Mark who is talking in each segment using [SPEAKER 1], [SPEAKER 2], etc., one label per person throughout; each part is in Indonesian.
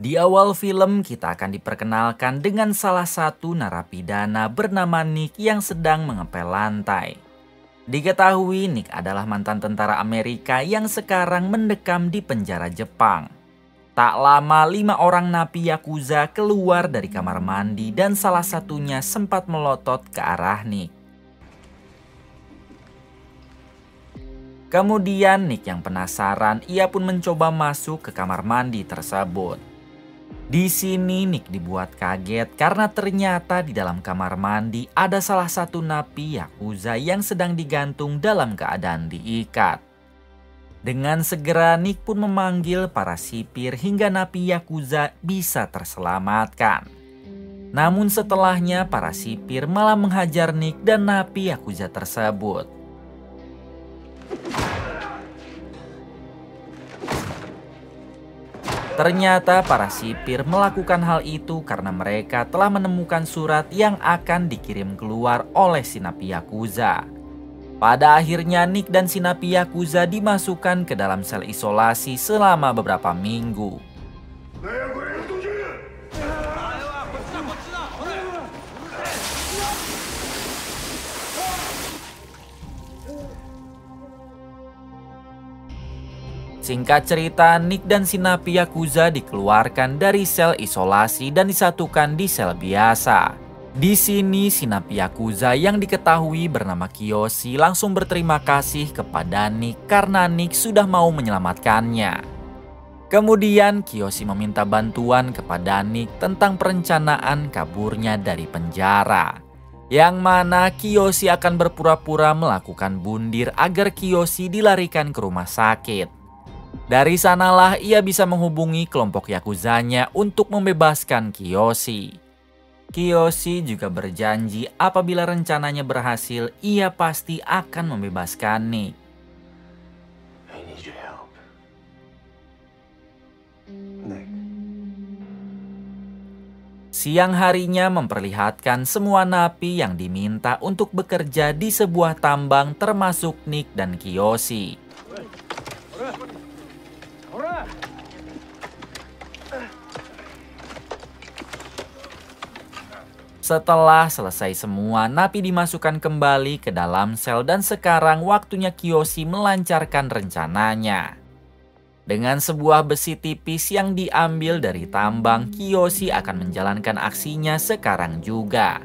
[SPEAKER 1] Di awal film kita akan diperkenalkan dengan salah satu narapidana bernama Nick yang sedang mengepel lantai. Diketahui Nick adalah mantan tentara Amerika yang sekarang mendekam di penjara Jepang. Tak lama 5 orang napi Yakuza keluar dari kamar mandi dan salah satunya sempat melotot ke arah Nick. Kemudian Nick yang penasaran, ia pun mencoba masuk ke kamar mandi tersebut. Di sini Nick dibuat kaget karena ternyata di dalam kamar mandi ada salah satu napi Yakuza yang sedang digantung dalam keadaan diikat. Dengan segera Nick pun memanggil para sipir hingga napi Yakuza bisa terselamatkan. Namun setelahnya para sipir malah menghajar Nick dan napi Yakuza tersebut. Ternyata para sipir melakukan hal itu karena mereka telah menemukan surat yang akan dikirim keluar oleh si napi Yakuza. Pada akhirnya Nick dan si napi Yakuza dimasukkan ke dalam sel isolasi selama beberapa minggu. Singkat cerita, Nick dan si napi Yakuza dikeluarkan dari sel isolasi dan disatukan di sel biasa. Di sini si napi Yakuza yang diketahui bernama Kiyoshi langsung berterima kasih kepada Nick karena Nick sudah mau menyelamatkannya. Kemudian Kiyoshi meminta bantuan kepada Nick tentang perencanaan kaburnya dari penjara. Yang mana Kiyoshi akan berpura-pura melakukan bundir agar Kiyoshi dilarikan ke rumah sakit. Dari sanalah ia bisa menghubungi kelompok Yakuzanya untuk membebaskan Kiyoshi. Kiyoshi juga berjanji apabila rencananya berhasil, ia pasti akan membebaskan Nick. Siang harinya memperlihatkan semua napi yang diminta untuk bekerja di sebuah tambang termasuk Nick dan Kiyoshi. Setelah selesai semua, napi dimasukkan kembali ke dalam sel dan sekarang waktunya Kiyoshi melancarkan rencananya. Dengan sebuah besi tipis yang diambil dari tambang, Kiyoshi akan menjalankan aksinya sekarang juga.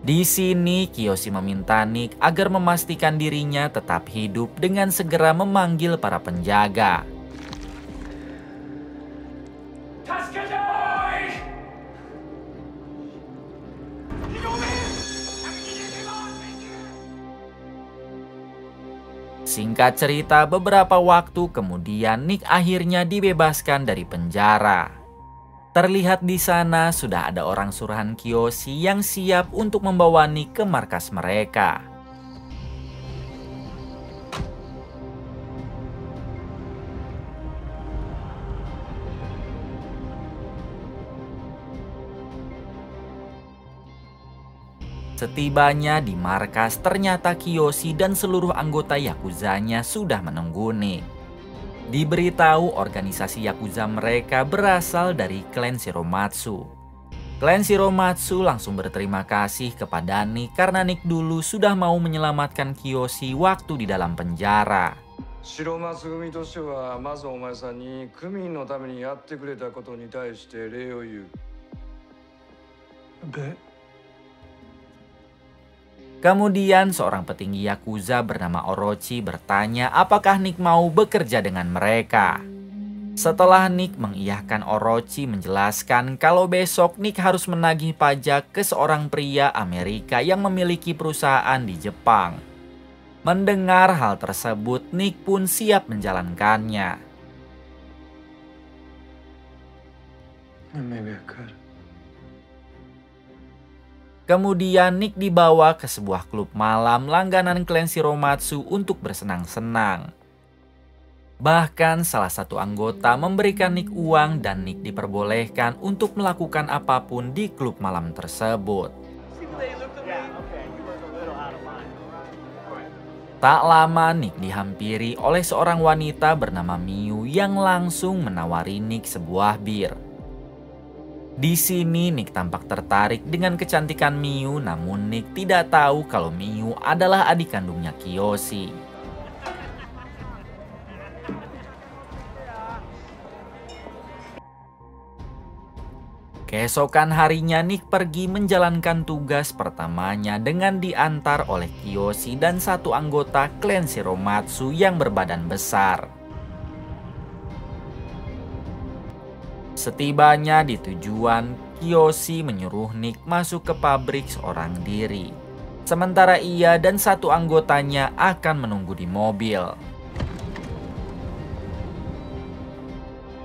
[SPEAKER 1] Di sini Kiyoshi meminta Nick agar memastikan dirinya tetap hidup dengan segera memanggil para penjaga. Singkat cerita, beberapa waktu kemudian Nick akhirnya dibebaskan dari penjara. Terlihat di sana sudah ada orang suruhan Kiyoshi yang siap untuk membawa Nick ke markas mereka. Setibanya di markas, ternyata Kiyoshi dan seluruh anggota Yakuzanya sudah menunggu Nick. Diberitahu organisasi Yakuza mereka berasal dari klan Shiromatsu. Klan Shiromatsu langsung berterima kasih kepada Nick karena Nick dulu sudah mau menyelamatkan Kiyoshi waktu di dalam penjara. Kemudian seorang petinggi Yakuza bernama Orochi bertanya apakah Nick mau bekerja dengan mereka. Setelah Nick mengiyahkan, Orochi menjelaskan kalau besok Nick harus menagih pajak ke seorang pria Amerika yang memiliki perusahaan di Jepang. Mendengar hal tersebut, Nick pun siap menjalankannya. Kemudian Nick dibawa ke sebuah klub malam langganan klan Shiromatsu untuk bersenang-senang. Bahkan salah satu anggota memberikan Nick uang dan Nick diperbolehkan untuk melakukan apapun di klub malam tersebut. Tak lama Nick dihampiri oleh seorang wanita bernama Miu yang langsung menawari Nick sebuah bir. Di sini Nick tampak tertarik dengan kecantikan Miu, namun Nick tidak tahu kalau Miu adalah adik kandungnya Kiyoshi. Keesokan harinya Nick pergi menjalankan tugas pertamanya dengan diantar oleh Kiyoshi dan satu anggota klan Shiromatsu yang berbadan besar. Setibanya di tujuan, Kiyoshi menyuruh Nick masuk ke pabrik seorang diri. Sementara ia dan satu anggotanya akan menunggu di mobil.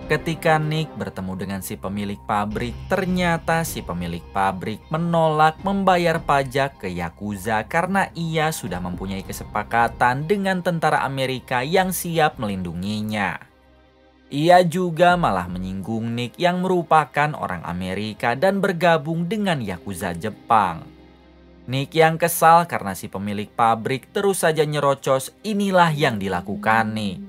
[SPEAKER 1] Ketika Nick bertemu dengan si pemilik pabrik, ternyata si pemilik pabrik menolak membayar pajak ke Yakuza karena ia sudah mempunyai kesepakatan dengan tentara Amerika yang siap melindunginya. Ia juga malah menyinggung Nick yang merupakan orang Amerika dan bergabung dengan Yakuza Jepang. Nick yang kesal karena si pemilik pabrik terus saja nyerocos, inilah yang dilakukan Nick.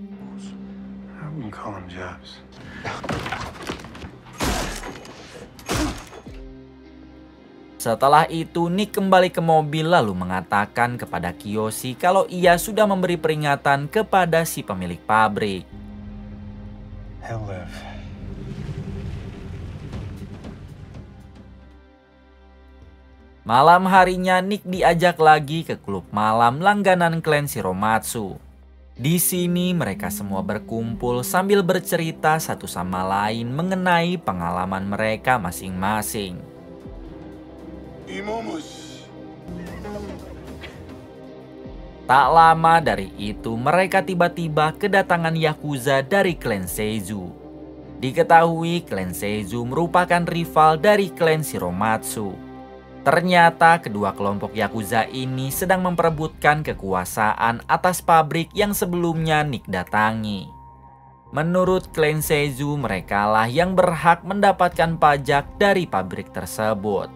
[SPEAKER 1] Setelah itu Nick kembali ke mobil lalu mengatakan kepada Kiyoshi kalau ia sudah memberi peringatan kepada si pemilik pabrik. Malam harinya Nick diajak lagi ke klub malam langganan klan Shiromatsu. Di sini mereka semua berkumpul sambil bercerita satu sama lain mengenai pengalaman mereka masing-masing. Tak lama dari itu mereka tiba-tiba kedatangan Yakuza dari klan Seizu. Diketahui klan Seizu merupakan rival dari klan Shiromatsu. Ternyata kedua kelompok Yakuza ini sedang memperebutkan kekuasaan atas pabrik yang sebelumnya Nick datangi. Menurut klan Seizu, merekalah yang berhak mendapatkan pajak dari pabrik tersebut.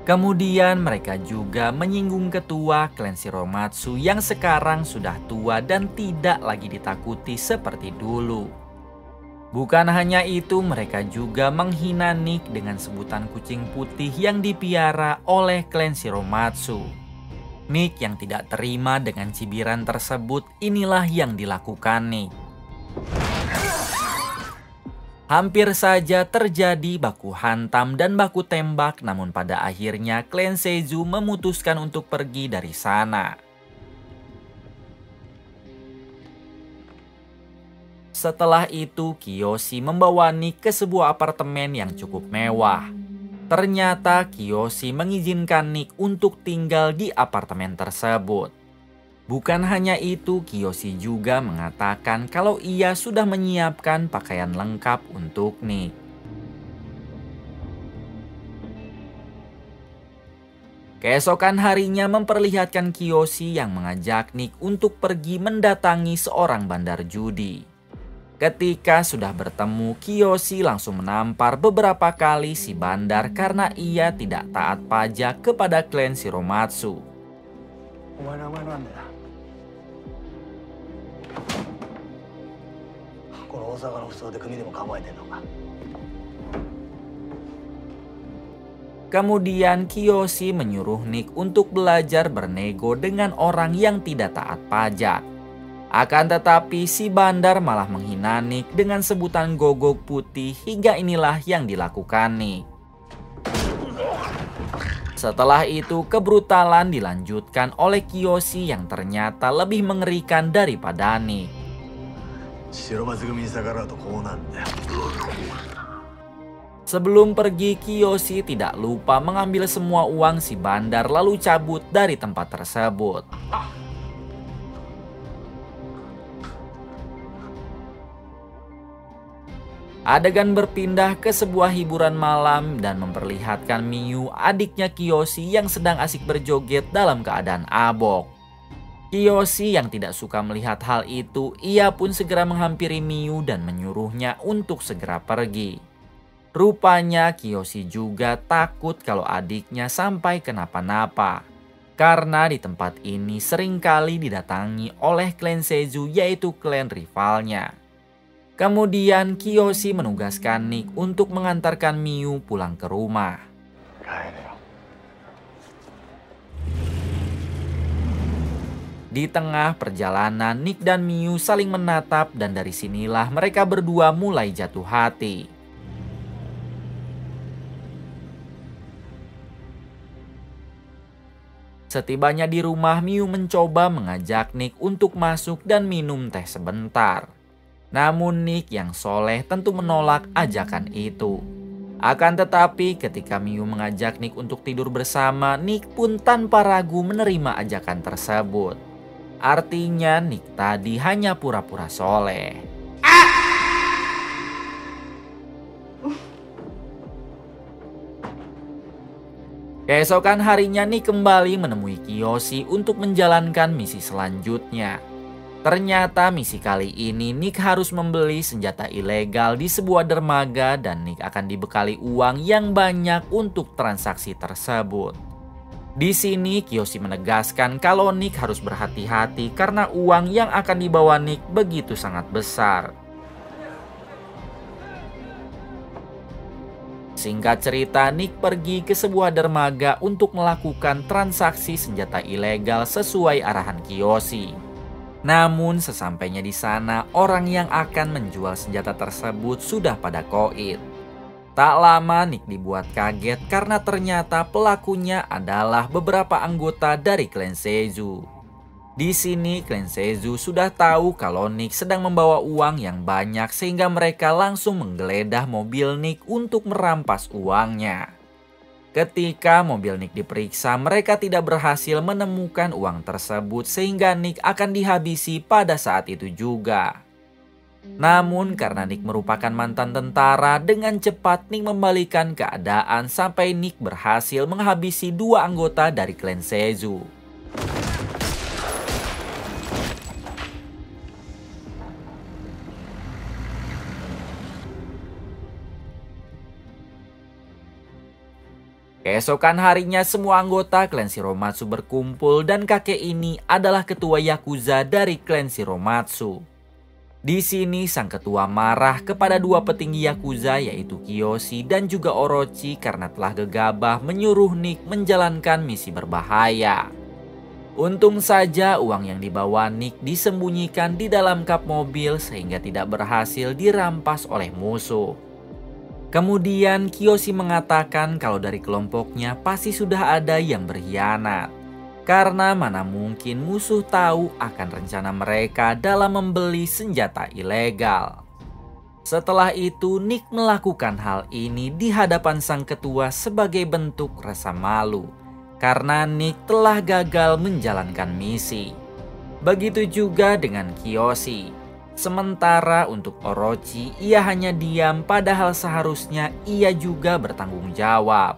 [SPEAKER 1] Kemudian mereka juga menyinggung ketua klan Shiromatsu yang sekarang sudah tua dan tidak lagi ditakuti seperti dulu. Bukan hanya itu, mereka juga menghina Nick dengan sebutan kucing putih yang dipiara oleh klan Shiromatsu. Nick yang tidak terima dengan cibiran tersebut, inilah yang dilakukan Nick. Hampir saja terjadi baku hantam dan baku tembak, namun pada akhirnya klan Seizu memutuskan untuk pergi dari sana. Setelah itu, Kiyoshi membawa Nick ke sebuah apartemen yang cukup mewah. Ternyata Kiyoshi mengizinkan Nick untuk tinggal di apartemen tersebut. Bukan hanya itu, Kiyoshi juga mengatakan kalau ia sudah menyiapkan pakaian lengkap untuk Nick. Keesokan harinya memperlihatkan Kiyoshi yang mengajak Nick untuk pergi mendatangi seorang bandar judi. Ketika sudah bertemu, Kiyoshi langsung menampar beberapa kali si bandar karena ia tidak taat pajak kepada klan Shiromatsu. Kemudian Kiyoshi menyuruh Nick untuk belajar bernego dengan orang yang tidak taat pajak. Akan tetapi si bandar malah menghina Nick dengan sebutan gogok putih, hingga inilah yang dilakukan Nick. Setelah itu, kebrutalan dilanjutkan oleh Kiyoshi yang ternyata lebih mengerikan daripada Nick.
[SPEAKER 2] 白松組に逆らうとこうなんだよ。
[SPEAKER 1] Sebelum pergi, Kiyoshi tidak lupa mengambil semua uang si bandar lalu cabut dari tempat tersebut. Adegan berpindah ke sebuah hiburan malam dan memperlihatkan Miyu, adiknya Kiyoshi yang sedang asik berjoget dalam keadaan abok. Kiyoshi yang tidak suka melihat hal itu, ia pun segera menghampiri Miyu dan menyuruhnya untuk segera pergi. Rupanya Kiyoshi juga takut kalau adiknya sampai kenapa-napa. Karena di tempat ini seringkali didatangi oleh klan Seizu, yaitu klan rivalnya. Kemudian Kiyoshi menugaskan Nick untuk mengantarkan Miyu pulang ke rumah. Di tengah perjalanan, Nick dan Miyu saling menatap dan dari sinilah mereka berdua mulai jatuh hati. Setibanya di rumah, Miyu mencoba mengajak Nick untuk masuk dan minum teh sebentar. Namun Nick yang soleh tentu menolak ajakan itu. Akan tetapi ketika Miyu mengajak Nick untuk tidur bersama, Nick pun tanpa ragu menerima ajakan tersebut. Artinya Nick tadi hanya pura-pura soleh. Keesokan harinya Nick kembali menemui Kiyoshi untuk menjalankan misi selanjutnya. Ternyata misi kali ini Nick harus membeli senjata ilegal di sebuah dermaga dan Nick akan dibekali uang yang banyak untuk transaksi tersebut. Di sini Kiyoshi menegaskan kalau Nick harus berhati-hati karena uang yang akan dibawa Nick begitu sangat besar. Singkat cerita, Nick pergi ke sebuah dermaga untuk melakukan transaksi senjata ilegal sesuai arahan Kiyoshi. Namun sesampainya di sana, orang yang akan menjual senjata tersebut sudah pada koit. Tak lama Nick dibuat kaget karena ternyata pelakunya adalah beberapa anggota dari klan Seizu. Di sini klan Seizu sudah tahu kalau Nick sedang membawa uang yang banyak sehingga mereka langsung menggeledah mobil Nick untuk merampas uangnya. Ketika mobil Nick diperiksa, mereka tidak berhasil menemukan uang tersebut sehingga Nick akan dihabisi pada saat itu juga. Namun karena Nick merupakan mantan tentara, dengan cepat Nick membalikan keadaan sampai Nick berhasil menghabisi 2 anggota dari klan Seizu. Keesokan harinya semua anggota klan Shiromatsu berkumpul dan kakek ini adalah ketua Yakuza dari klan Shiromatsu. Di sini sang ketua marah kepada 2 petinggi Yakuza yaitu Kiyoshi dan juga Orochi karena telah gegabah menyuruh Nick menjalankan misi berbahaya. Untung saja uang yang dibawa Nick disembunyikan di dalam kap mobil sehingga tidak berhasil dirampas oleh musuh. Kemudian Kiyoshi mengatakan kalau dari kelompoknya pasti sudah ada yang berkhianat. Karena mana mungkin musuh tahu akan rencana mereka dalam membeli senjata ilegal. Setelah itu Nick melakukan hal ini di hadapan sang ketua sebagai bentuk rasa malu. Karena Nick telah gagal menjalankan misi. Begitu juga dengan Kiyoshi. Sementara untuk Orochi, ia hanya diam padahal seharusnya ia juga bertanggung jawab.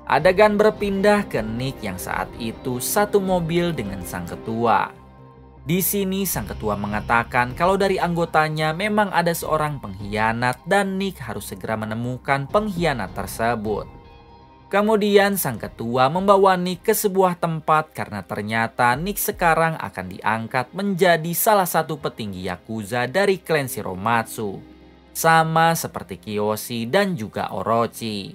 [SPEAKER 1] Adegan berpindah ke Nick yang saat itu satu mobil dengan sang ketua. Di sini sang ketua mengatakan kalau dari anggotanya memang ada seorang pengkhianat dan Nick harus segera menemukan pengkhianat tersebut. Kemudian sang ketua membawa Nick ke sebuah tempat karena ternyata Nick sekarang akan diangkat menjadi salah satu petinggi Yakuza dari klan Shiromatsu. Sama seperti Kiyoshi dan juga Orochi.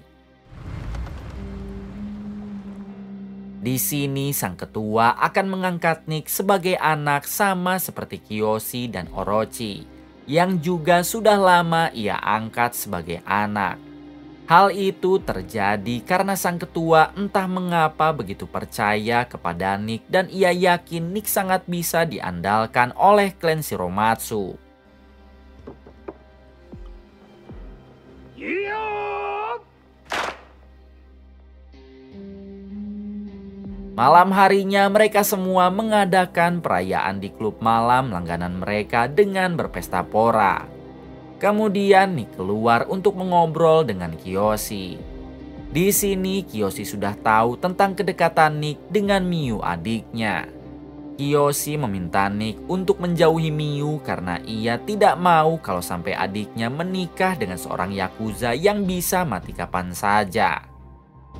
[SPEAKER 1] Di sini sang ketua akan mengangkat Nick sebagai anak sama seperti Kiyoshi dan Orochi. yang juga sudah lama ia angkat sebagai anak. Hal itu terjadi karena sang ketua entah mengapa begitu percaya kepada Nick dan ia yakin Nick sangat bisa diandalkan oleh klan Shiromatsu. Malam harinya mereka semua mengadakan perayaan di klub malam langganan mereka dengan berpesta pora. Kemudian Nick keluar untuk mengobrol dengan Kiyoshi. Di sini Kiyoshi sudah tahu tentang kedekatan Nick dengan Miyu adiknya. Kiyoshi meminta Nick untuk menjauhi Miyu karena ia tidak mau kalau sampai adiknya menikah dengan seorang yakuza yang bisa mati kapan saja.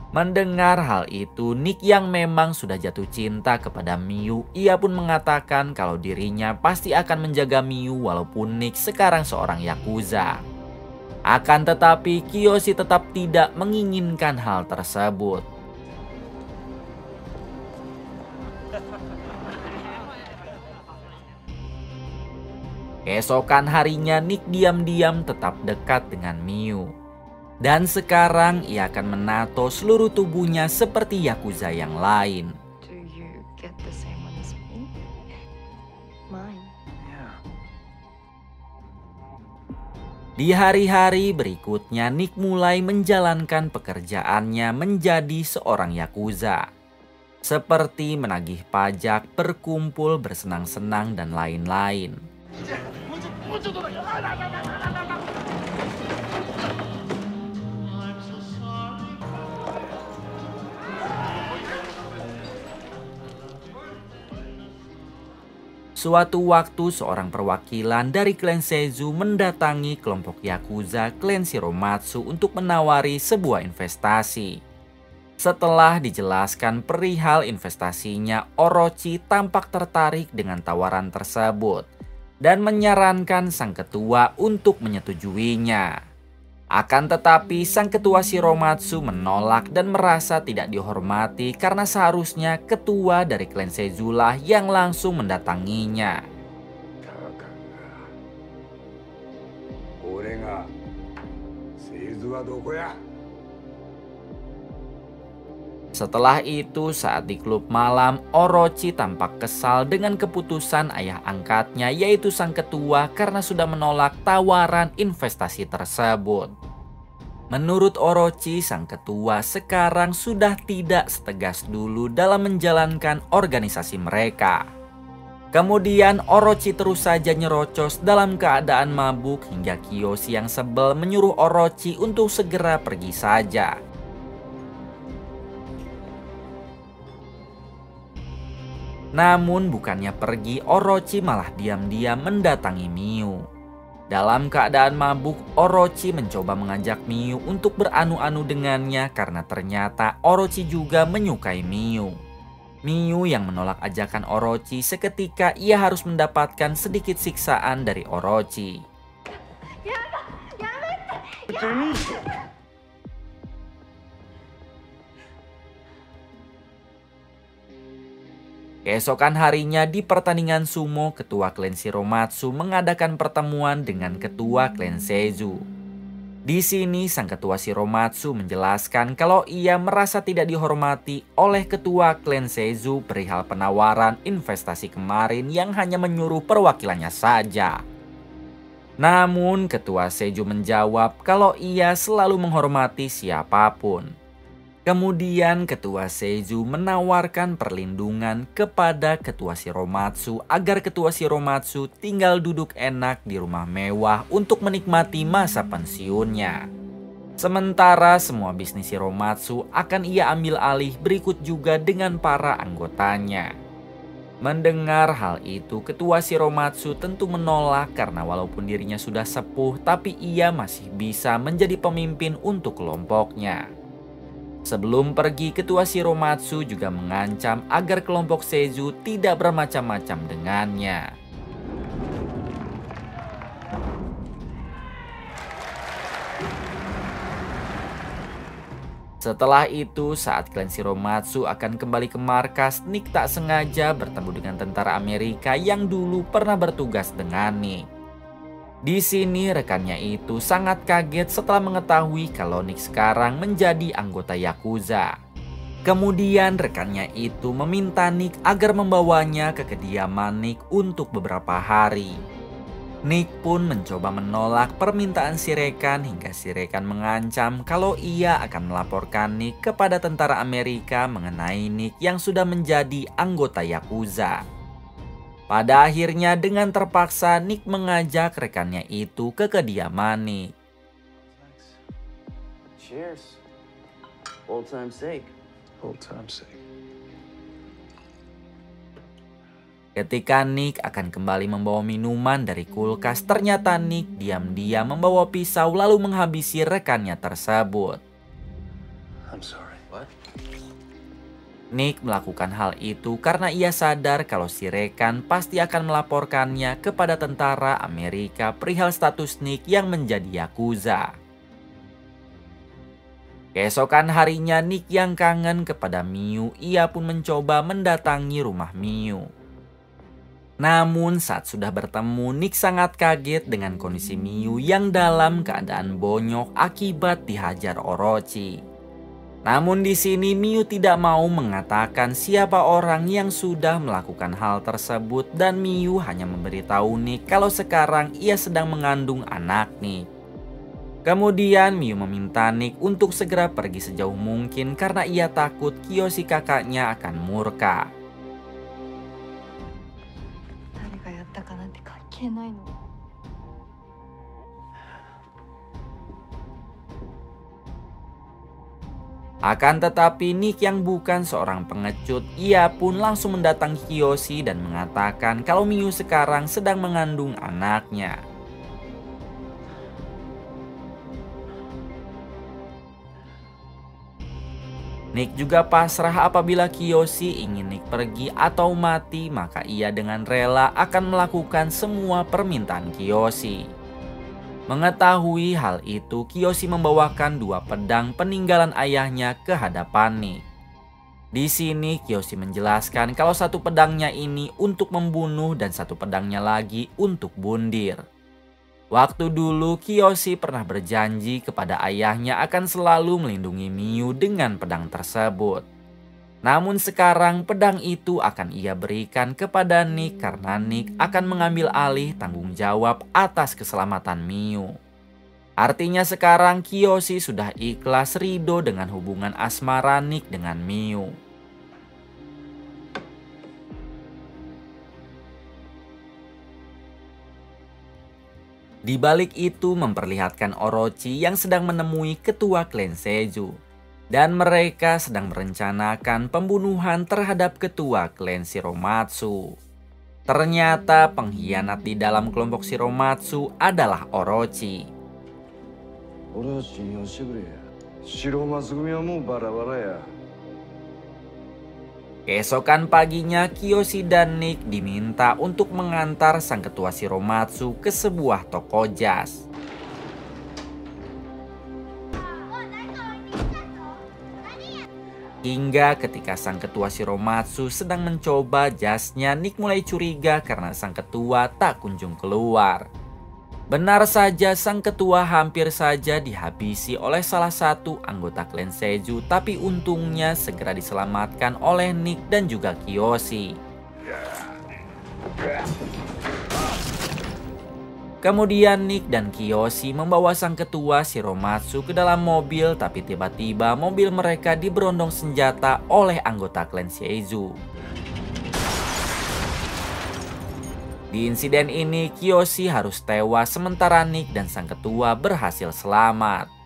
[SPEAKER 1] Mendengar hal itu, Nick yang memang sudah jatuh cinta kepada Miyu, ia pun mengatakan kalau dirinya pasti akan menjaga Miyu walaupun Nick sekarang seorang yakuza. Akan tetapi, Kiyoshi tetap tidak menginginkan hal tersebut. Keesokan harinya, Nick diam-diam tetap dekat dengan Miyu. Dan sekarang ia akan menato seluruh tubuhnya seperti yakuza yang lain. Di hari-hari berikutnya, Nick mulai menjalankan pekerjaannya menjadi seorang yakuza. Seperti menagih pajak, berkumpul, bersenang-senang, dan lain-lain. Suatu waktu seorang perwakilan dari klan Seizu mendatangi kelompok yakuza klan Shiromatsu untuk menawari sebuah investasi. Setelah dijelaskan perihal investasinya, Orochi tampak tertarik dengan tawaran tersebut dan menyarankan sang ketua untuk menyetujuinya. Akan tetapi sang ketua Shiromatsu menolak dan merasa tidak dihormati karena seharusnya ketua dari klan Seizu lah yang langsung mendatanginya. Setelah itu, saat di klub malam, Orochi tampak kesal dengan keputusan ayah angkatnya yaitu sang ketua karena sudah menolak tawaran investasi tersebut. Menurut Orochi, sang ketua sekarang sudah tidak setegas dulu dalam menjalankan organisasi mereka. Kemudian Orochi terus saja nyerocos dalam keadaan mabuk hingga Kiyoshi yang sebel menyuruh Orochi untuk segera pergi saja. Namun bukannya pergi, Orochi malah diam-diam mendatangi Miyu. Dalam keadaan mabuk, Orochi mencoba mengajak Miyu untuk beranu-anu dengannya karena ternyata Orochi juga menyukai Miyu. Miyu yang menolak ajakan Orochi, seketika ia harus mendapatkan sedikit siksaan dari Orochi. Keesokan harinya di pertandingan sumo, ketua klan Shiromatsu mengadakan pertemuan dengan ketua klan Seizu. Di sini sang ketua Shiromatsu menjelaskan kalau ia merasa tidak dihormati oleh ketua klan Seizu perihal penawaran investasi kemarin yang hanya menyuruh perwakilannya saja. Namun ketua Seizu menjawab kalau ia selalu menghormati siapapun. Kemudian ketua Seizu menawarkan perlindungan kepada ketua Shiromatsu agar ketua Shiromatsu tinggal duduk enak di rumah mewah untuk menikmati masa pensiunnya. Sementara semua bisnis Shiromatsu akan ia ambil alih berikut juga dengan para anggotanya. Mendengar hal itu, ketua Shiromatsu tentu menolak karena walaupun dirinya sudah sepuh tapi ia masih bisa menjadi pemimpin untuk kelompoknya. Sebelum pergi, ketua Shiromatsu juga mengancam agar kelompok Seizu tidak bermacam-macam dengannya. Setelah itu, saat klan Shiromatsu akan kembali ke markas, Nick tak sengaja bertemu dengan tentara Amerika yang dulu pernah bertugas dengan Nick. Di sini rekannya itu sangat kaget setelah mengetahui kalau Nick sekarang menjadi anggota Yakuza. Kemudian rekannya itu meminta Nick agar membawanya ke kediaman Nick untuk beberapa hari. Nick pun mencoba menolak permintaan si rekan hingga si rekan mengancam kalau ia akan melaporkan Nick kepada tentara Amerika mengenai Nick yang sudah menjadi anggota Yakuza. Pada akhirnya dengan terpaksa Nick mengajak rekannya itu ke kediaman Nick.
[SPEAKER 3] Cheers. Old time's sake.
[SPEAKER 2] Old time's sake.
[SPEAKER 1] Ketika Nick akan kembali membawa minuman dari kulkas, ternyata Nick diam-diam membawa pisau lalu menghabisi rekannya tersebut.
[SPEAKER 2] I'm sorry.
[SPEAKER 3] What?
[SPEAKER 1] Nick melakukan hal itu karena ia sadar kalau si rekan pasti akan melaporkannya kepada tentara Amerika perihal status Nick yang menjadi Yakuza. Keesokan harinya Nick yang kangen kepada Miu, ia pun mencoba mendatangi rumah Miu. Namun saat sudah bertemu, Nick sangat kaget dengan kondisi Miu yang dalam keadaan bonyok akibat dihajar Orochi. Namun di sini Miu tidak mau mengatakan siapa orang yang sudah melakukan hal tersebut dan Miu hanya memberitahu Nick kalau sekarang ia sedang mengandung anak Nick. Kemudian Miu meminta Nick untuk segera pergi sejauh mungkin karena ia takut Kiyoshi kakaknya akan murka. Akan tetapi Nick yang bukan seorang pengecut, ia pun langsung mendatangi Kiyoshi dan mengatakan kalau Miu sekarang sedang mengandung anaknya. Nick juga pasrah apabila Kiyoshi ingin Nick pergi atau mati, maka ia dengan rela akan melakukan semua permintaan Kiyoshi. Mengetahui hal itu, Kiyoshi membawakan 2 pedang peninggalan ayahnya ke hadapan Nick. Di sini Kiyoshi menjelaskan kalau 1 pedangnya ini untuk membunuh dan 1 pedangnya lagi untuk bundir. Waktu dulu Kiyoshi pernah berjanji kepada ayahnya akan selalu melindungi Miu dengan pedang tersebut. Namun sekarang pedang itu akan ia berikan kepada Nick karena Nick akan mengambil alih tanggung jawab atas keselamatan Miu. Artinya sekarang Kiyoshi sudah ikhlas ridho dengan hubungan asmara Nick dengan Miu. Di balik itu memperlihatkan Orochi yang sedang menemui ketua klan Seizu. Dan mereka sedang merencanakan pembunuhan terhadap ketua klan Shiromatsu. Ternyata pengkhianat di dalam kelompok Shiromatsu adalah Orochi. Keesokan paginya Kiyoshi dan Nick diminta untuk mengantar sang ketua Shiromatsu ke sebuah toko jas. Hingga ketika sang ketua Shiromatsu sedang mencoba jasnya, Nick mulai curiga karena sang ketua tak kunjung keluar. Benar saja sang ketua hampir saja dihabisi oleh salah satu anggota klan Seizu, tapi untungnya segera diselamatkan oleh Nick dan juga Kiyoshi. Kemudian Nick dan Kiyoshi membawa sang ketua Shiromatsu ke dalam mobil, tapi tiba-tiba mobil mereka diberondong senjata oleh anggota klan Seizu. Di insiden ini Kiyoshi harus tewas sementara Nick dan sang ketua berhasil selamat.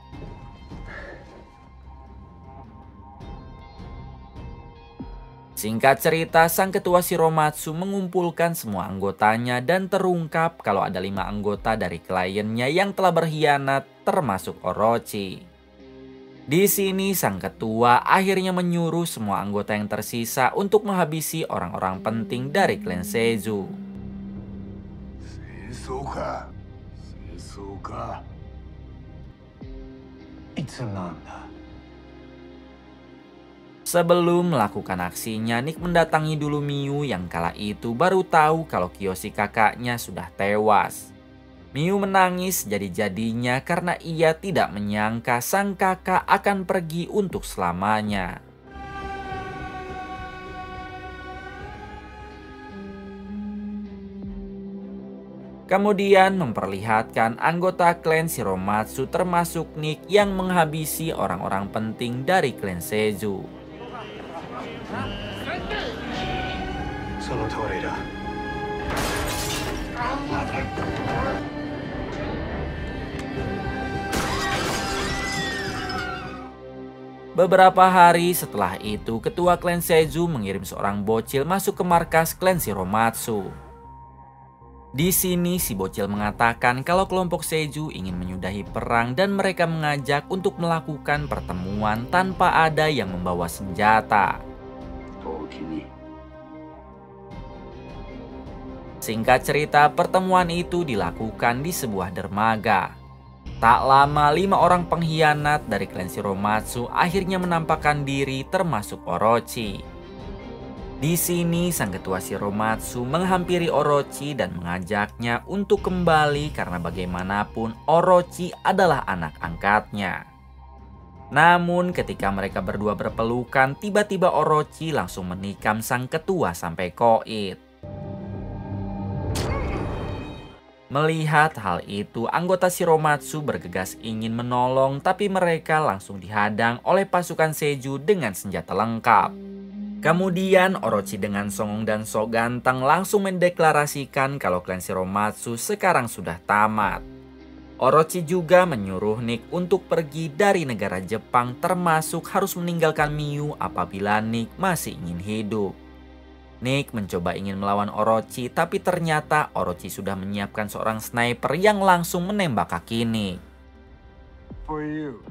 [SPEAKER 1] Singkat cerita, sang ketua Shiromatsu mengumpulkan semua anggotanya dan terungkap kalau ada 5 anggota dari kliennya yang telah berkhianat, termasuk Orochi. Di sini sang ketua akhirnya menyuruh semua anggota yang tersisa untuk menghabisi orang-orang penting dari klan Seizu. Sebelum melakukan aksinya, Nick mendatangi dulu Miu yang kala itu baru tahu kalau Kiyoshi kakaknya sudah tewas. Miu menangis jadi-jadinya karena ia tidak menyangka sang kakak akan pergi untuk selamanya. Kemudian memperlihatkan anggota klan Shiromatsu termasuk Nick yang menghabisi orang-orang penting dari klan Seizu. Beberapa hari setelah itu, ketua klan Seizu mengirim seorang bocil masuk ke markas klan Shiromatsu. Di sini si bocil mengatakan kalau kelompok Seizu ingin menyudahi perang dan mereka mengajak untuk melakukan pertemuan tanpa ada yang membawa senjata. Singkat cerita, pertemuan itu dilakukan di sebuah dermaga. Tak lama 5 orang pengkhianat dari klan Shiromatsu akhirnya menampakkan diri termasuk Orochi. Di sini sang ketua Shiromatsu menghampiri Orochi dan mengajaknya untuk kembali karena bagaimanapun Orochi adalah anak angkatnya. Namun ketika mereka berdua berpelukan, tiba-tiba Orochi langsung menikam sang ketua sampai koit. Melihat hal itu, anggota Shiromatsu bergegas ingin menolong, tapi mereka langsung dihadang oleh pasukan Seizu dengan senjata lengkap. Kemudian Orochi dengan songong dan sok ganteng langsung mendeklarasikan kalau klan Shiromatsu sekarang sudah tamat. Orochi juga menyuruh Nick untuk pergi dari negara Jepang, termasuk harus meninggalkan Miu apabila Nick masih ingin hidup. Nick mencoba ingin melawan Orochi, tapi ternyata Orochi sudah menyiapkan seorang sniper yang langsung menembak kaki Nick.
[SPEAKER 2] For you.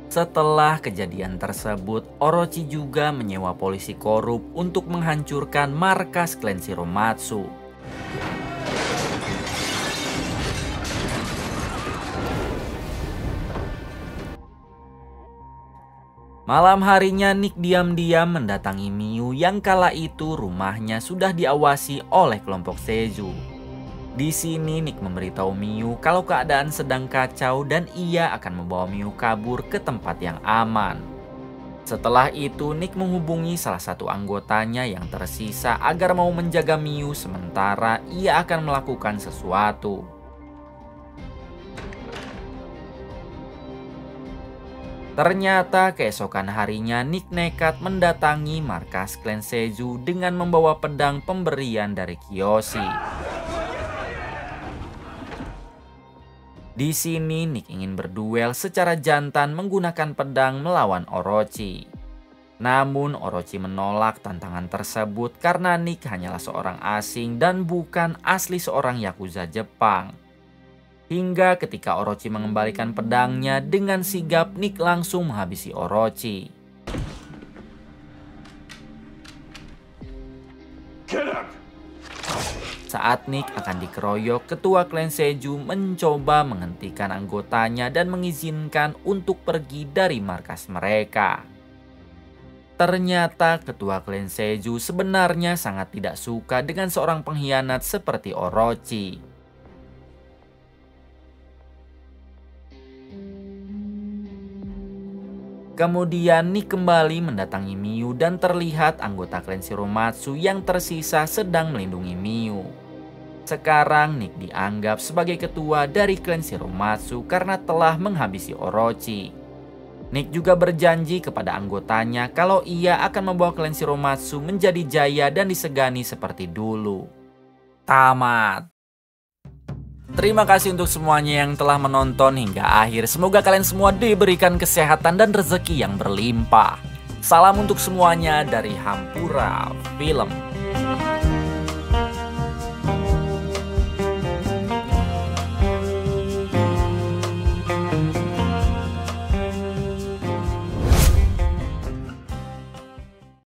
[SPEAKER 1] Setelah kejadian tersebut, Orochi juga menyewa polisi korup untuk menghancurkan markas klan Shiromatsu. Malam harinya Nick diam-diam mendatangi Miu yang kala itu rumahnya sudah diawasi oleh kelompok Seizu. Di sini Nick memberitahu Miu kalau keadaan sedang kacau dan ia akan membawa Miu kabur ke tempat yang aman. Setelah itu Nick menghubungi salah satu anggotanya yang tersisa agar mau menjaga Miu sementara ia akan melakukan sesuatu. Ternyata keesokan harinya Nick nekat mendatangi markas klan Seizu dengan membawa pedang pemberian dari Kiyoshi. Di sini Nick ingin berduel secara jantan menggunakan pedang melawan Orochi. Namun Orochi menolak tantangan tersebut karena Nick hanyalah seorang asing dan bukan asli seorang Yakuza Jepang. Hingga ketika Orochi mengembalikan pedangnya, dengan sigap Nick langsung menghabisi Orochi.
[SPEAKER 2] Get up!
[SPEAKER 1] Saat Nick akan dikeroyok, ketua klan Seizu mencoba menghentikan anggotanya dan mengizinkan untuk pergi dari markas mereka. Ternyata ketua klan Seizu sebenarnya sangat tidak suka dengan seorang pengkhianat seperti Orochi. Kemudian Nick kembali mendatangi Miu dan terlihat anggota klan Shiromatsu yang tersisa sedang melindungi Miu. Sekarang Nick dianggap sebagai ketua dari klan Shiromatsu karena telah menghabisi Orochi. Nick juga berjanji kepada anggotanya kalau ia akan membawa klan Shiromatsu menjadi jaya dan disegani seperti dulu. Tamat. Terima kasih untuk semuanya yang telah menonton hingga akhir. Semoga kalian semua diberikan kesehatan dan rezeki yang berlimpah. Salam untuk semuanya dari Hampura Film.